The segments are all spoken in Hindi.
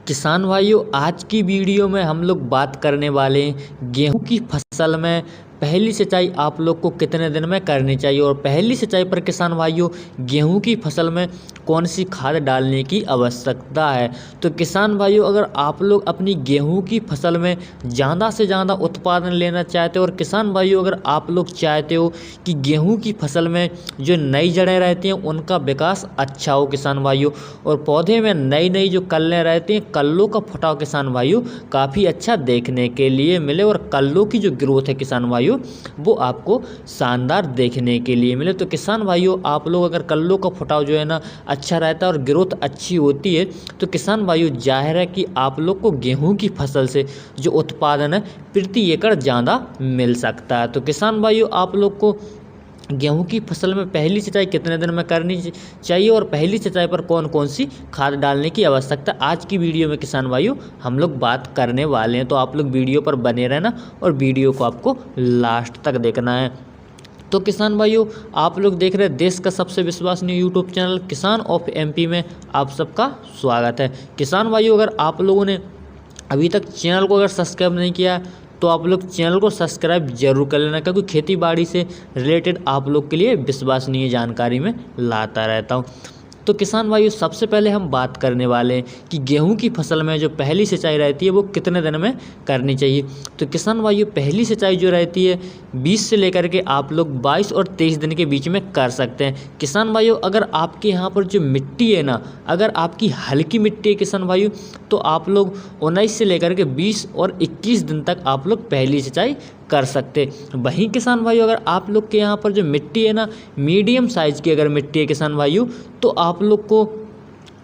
किसान भाइयों, आज की वीडियो में हम लोग बात करने वाले हैं गेहूं की फसल में पहली सिंचाई आप लोग को कितने दिन में करनी चाहिए। और पहली सिंचाई पर किसान भाइयों गेहूं की फसल में कौन सी खाद डालने की आवश्यकता है। तो किसान भाइयों, अगर आप लोग अपनी गेहूं की फसल में ज़्यादा से ज़्यादा उत्पादन लेना चाहते हो और किसान भाइयों अगर आप लोग चाहते हो कि गेहूं की फसल में जो नई जड़ें रहती हैं उनका विकास अच्छा हो किसान भाइयों, और पौधे में नई नई जो कल्लें रहती हैं कल्लों का फुटाव किसान भाइयों काफ़ी अच्छा देखने के लिए मिले और कल्लों की जो ग्रोथ है किसान भाइयों वो आपको शानदार देखने के लिए मिले। तो किसान भाइयों, आप लोग अगर कल्लों का फुटाव जो है ना अच्छा रहता है और ग्रोथ अच्छी होती है तो किसान भाइयों जाहिर है कि आप लोग को गेहूं की फसल से जो उत्पादन है प्रति एकड़ ज़्यादा मिल सकता है। तो किसान भाइयों, आप लोग को गेहूं की फसल में पहली सिंचाई कितने दिन में करनी चाहिए और पहली सिंचाई पर कौन कौन सी खाद डालने की आवश्यकता आज की वीडियो में किसान भाइयों हम लोग बात करने वाले हैं। तो आप लोग वीडियो पर बने रहना और वीडियो को आपको लास्ट तक देखना है। तो किसान भाइयों, आप लोग देख रहे हैं देश का सबसे विश्वसनीय यूट्यूब चैनल किसान ऑफ एमपी में आप सबका स्वागत है। किसान भाइयों, अगर आप लोगों ने अभी तक चैनल को अगर सब्सक्राइब नहीं किया तो आप लोग चैनल को सब्सक्राइब जरूर कर लेना, क्योंकि खेती बाड़ी से रिलेटेड आप लोग के लिए विश्वसनीय जानकारी में लाता रहता हूँ। तो किसान भाइयों, सबसे पहले हम बात करने वाले हैं कि गेहूं की फसल में जो पहली सिंचाई रहती है वो कितने दिन में करनी चाहिए। तो किसान भाइयों, पहली सिंचाई जो रहती है 20 से लेकर के आप लोग 22 और 23 दिन के बीच में कर सकते हैं। किसान भाइयों, अगर आपके यहाँ पर जो मिट्टी है ना, अगर आपकी हल्की मिट्टी है किसान भाइयों, तो आप लोग 19 से लेकर के 20 और 21 दिन तक आप लोग पहली सिंचाई कर सकते। वहीं किसान भाइयों, अगर आप लोग के यहाँ पर जो मिट्टी है ना मीडियम साइज़ की अगर मिट्टी है किसान भाइयों, तो आप लोग को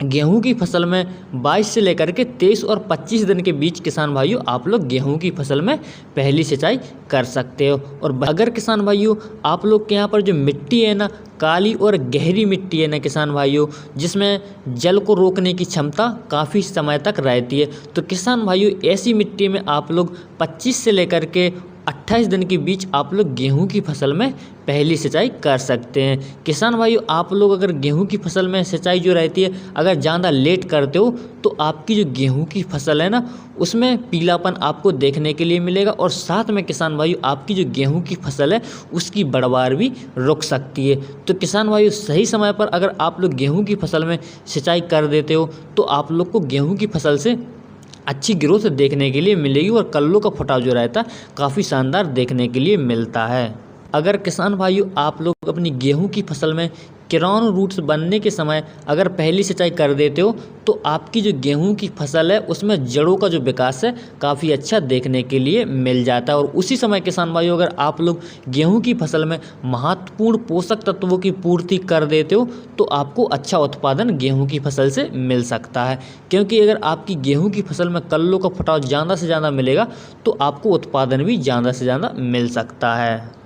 गेहूं की फसल में 22 से लेकर के 23 और 25 दिन के बीच किसान भाइयों आप लोग गेहूं की फसल में पहली सिंचाई कर सकते हो। और अगर किसान भाइयों आप लोग के यहाँ पर जो मिट्टी है ना काली और गहरी मिट्टी है ना किसान भाइयों, जिसमें जल को रोकने की क्षमता काफ़ी समय तक रहती है, तो किसान भाइयों ऐसी मिट्टी में आप लोग 25 से लेकर के 28 दिन के बीच आप लोग गेहूं की फसल में पहली सिंचाई कर सकते हैं। किसान भाइयों, आप लोग अगर गेहूं की फसल में सिंचाई जो रहती है अगर ज़्यादा लेट करते हो तो आपकी जो गेहूं की फसल है ना उसमें पीलापन आपको देखने के लिए मिलेगा, और साथ में किसान भाइयों आपकी जो गेहूं की फसल है उसकी बढ़वार भी रुक सकती है। तो किसान भाइयों, सही समय पर अगर आप लोग गेहूँ की फसल में सिंचाई कर देते हो तो आप लोग को गेहूँ की फसल से अच्छी ग्रोथ देखने के लिए मिलेगी और कल्लों का फुटाव जो रहता है काफ़ी शानदार देखने के लिए मिलता है। अगर किसान भाइयों आप लोग अपनी गेहूं की फसल में किराउन रूट्स बनने के समय अगर पहली सिंचाई कर देते हो तो आपकी जो गेहूं की फसल है उसमें जड़ों का जो विकास है काफ़ी अच्छा देखने के लिए मिल जाता है। और उसी समय किसान भाइयों अगर आप लोग गेहूं की फसल में महत्वपूर्ण पोषक तत्वों की पूर्ति कर देते हो तो आपको अच्छा उत्पादन गेहूं की फसल से मिल सकता है, क्योंकि अगर आपकी गेहूं की फसल में कल्लों का फुटाव ज़्यादा से ज़्यादा मिलेगा तो आपको उत्पादन भी ज़्यादा से ज़्यादा मिल सकता है।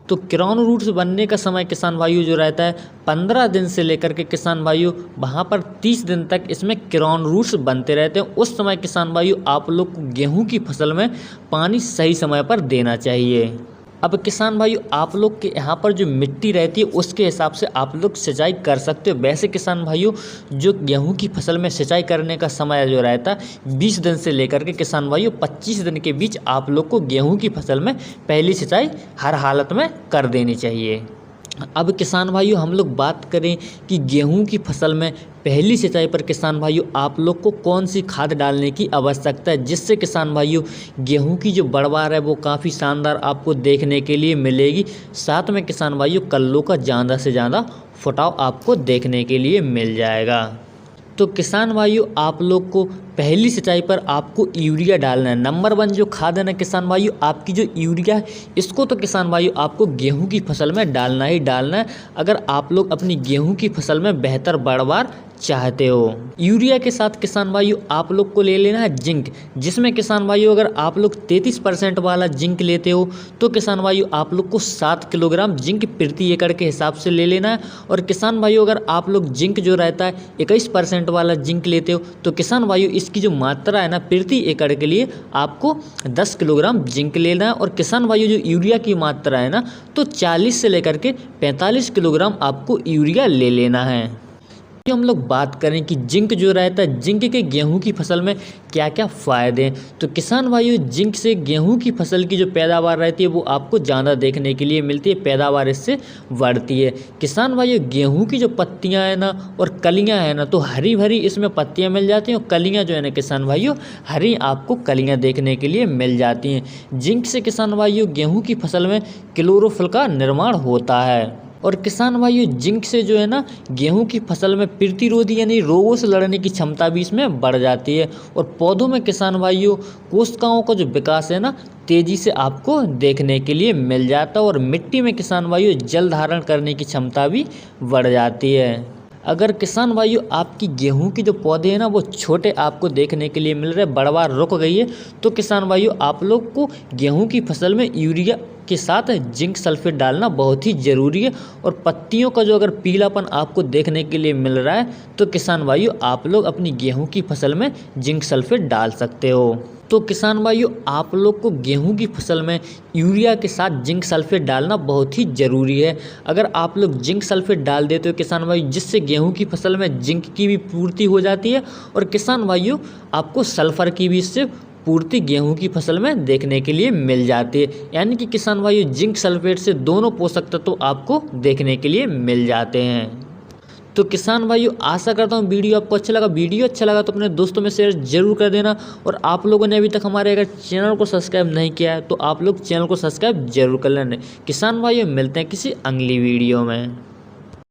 तो क्राउन रूट्स बनने का समय किसान भाइयों जो रहता है 15 दिन से लेकर के किसान भाइयों वहाँ पर 30 दिन तक इसमें क्राउन रूट्स बनते रहते हैं। उस समय किसान भाइयों आप लोग को गेहूं की फसल में पानी सही समय पर देना चाहिए। अब किसान भाइयों, आप लोग के यहाँ पर जो मिट्टी रहती है उसके हिसाब से आप लोग सिंचाई कर सकते हो। वैसे किसान भाइयों जो गेहूं की फसल में सिंचाई करने का समय जो रहता है 20 दिन से लेकर के किसान भाइयों 25 दिन के बीच आप लोग को गेहूं की फसल में पहली सिंचाई हर हालत में कर देनी चाहिए। अब किसान भाइयों हम लोग बात करें कि गेहूं की फसल में पहली सिंचाई पर किसान भाइयों आप लोग को कौन सी खाद डालने की आवश्यकता है, जिससे किसान भाइयों गेहूं की जो बढ़वार है वो काफ़ी शानदार आपको देखने के लिए मिलेगी। साथ में किसान भाइयों कल्लों का ज़्यादा से ज़्यादा फुटाव आपको देखने के लिए मिल जाएगा। तो किसान भाइयों आप लोग को पहली सिंचाई पर आपको यूरिया डालना है। नंबर 1 जो खाद है ना किसान भाइयों आपकी जो यूरिया है इसको तो किसान भाइयों आपको गेहूं की फसल में डालना ही डालना है, अगर आप लोग अपनी गेहूं की फसल में बेहतर बढ़वार चाहते हो। यूरिया के साथ किसान भाइयों आप लोग को ले लेना है जिंक, जिसमें किसान भाइयों अगर आप लोग 33% वाला जिंक लेते हो तो किसान भाइयों आप लोग को 7 किलोग्राम जिंक प्रति एकड़ के हिसाब से ले लेना है। और किसान भाइयों अगर आप लोग जिंक जो रहता है 21% वाला जिंक लेते हो तो किसान भाइयों इसकी जो मात्रा है ना प्रति एकड़ के लिए आपको 10 किलोग्राम जिंक लेना है। और किसान भाइयों जो यूरिया की मात्रा है ना तो 40 से लेकर के 45 किलोग्राम आपको यूरिया ले लेना है। जो हम लोग बात करें कि जिंक जो रहता है, जिंक के गेहूं की फसल में क्या क्या फ़ायदे हैं, तो किसान भाइयों जिंक से गेहूं की फसल की जो पैदावार रहती है वो आपको ज़्यादा देखने के लिए मिलती है, पैदावार इससे बढ़ती है। किसान भाइयों गेहूं की जो पत्तियां हैं ना और कलियां हैं ना, तो हरी भरी इसमें पत्तियां मिल जाती हैं और कलियां जो है ना किसान भाइयों हरी आपको कलियां देखने के लिए मिल जाती हैं। जिंक से किसान भाइयों गेहूँ की फसल में क्लोरोफिल का निर्माण होता है। और किसान भाइयों जिंक से जो है ना गेहूं की फसल में प्रतिरोधी यानी रोगों से लड़ने की क्षमता भी इसमें बढ़ जाती है। और पौधों में किसान भाइयों कोशिकाओं का जो विकास है ना तेजी से आपको देखने के लिए मिल जाता है। और मिट्टी में किसान भाइयों जल धारण करने की क्षमता भी बढ़ जाती है। अगर किसान भाइयों आपकी गेहूं की जो पौधे हैं ना वो छोटे आपको देखने के लिए मिल रहे, बढ़वार रुक गई है, तो किसान भाइयों आप लोग को गेहूं की फसल में यूरिया के साथ जिंक सल्फेट डालना बहुत ही ज़रूरी है। और पत्तियों का जो अगर पीलापन आपको देखने के लिए मिल रहा है तो किसान भाइयों आप लोग अपनी गेहूं की फसल में जिंक सल्फेट डाल सकते हो। तो किसान भाइयों आप लोग को गेहूं की फसल में यूरिया के साथ जिंक सल्फेट डालना बहुत ही ज़रूरी है। अगर आप लोग जिंक सल्फेट डाल देते हो किसान भाइयों, जिससे गेहूं की फसल में जिंक की भी पूर्ति हो जाती है और किसान भाइयों आपको सल्फर की भी इससे पूर्ति गेहूं की फसल में देखने के लिए मिल जाती है। यानी कि किसान भाइयों जिंक सल्फेट से दोनों पोषक तत्व तो आपको देखने के लिए मिल जाते हैं। तो किसान भाइयों आशा करता हूँ वीडियो आपको अच्छा लगा। वीडियो अच्छा लगा तो अपने दोस्तों में शेयर जरूर कर देना। और आप लोगों ने अभी तक हमारे अगर चैनल को सब्सक्राइब नहीं किया है तो आप लोग चैनल को सब्सक्राइब जरूर कर लेना। किसान भाइयों मिलते हैं किसी अगली वीडियो में।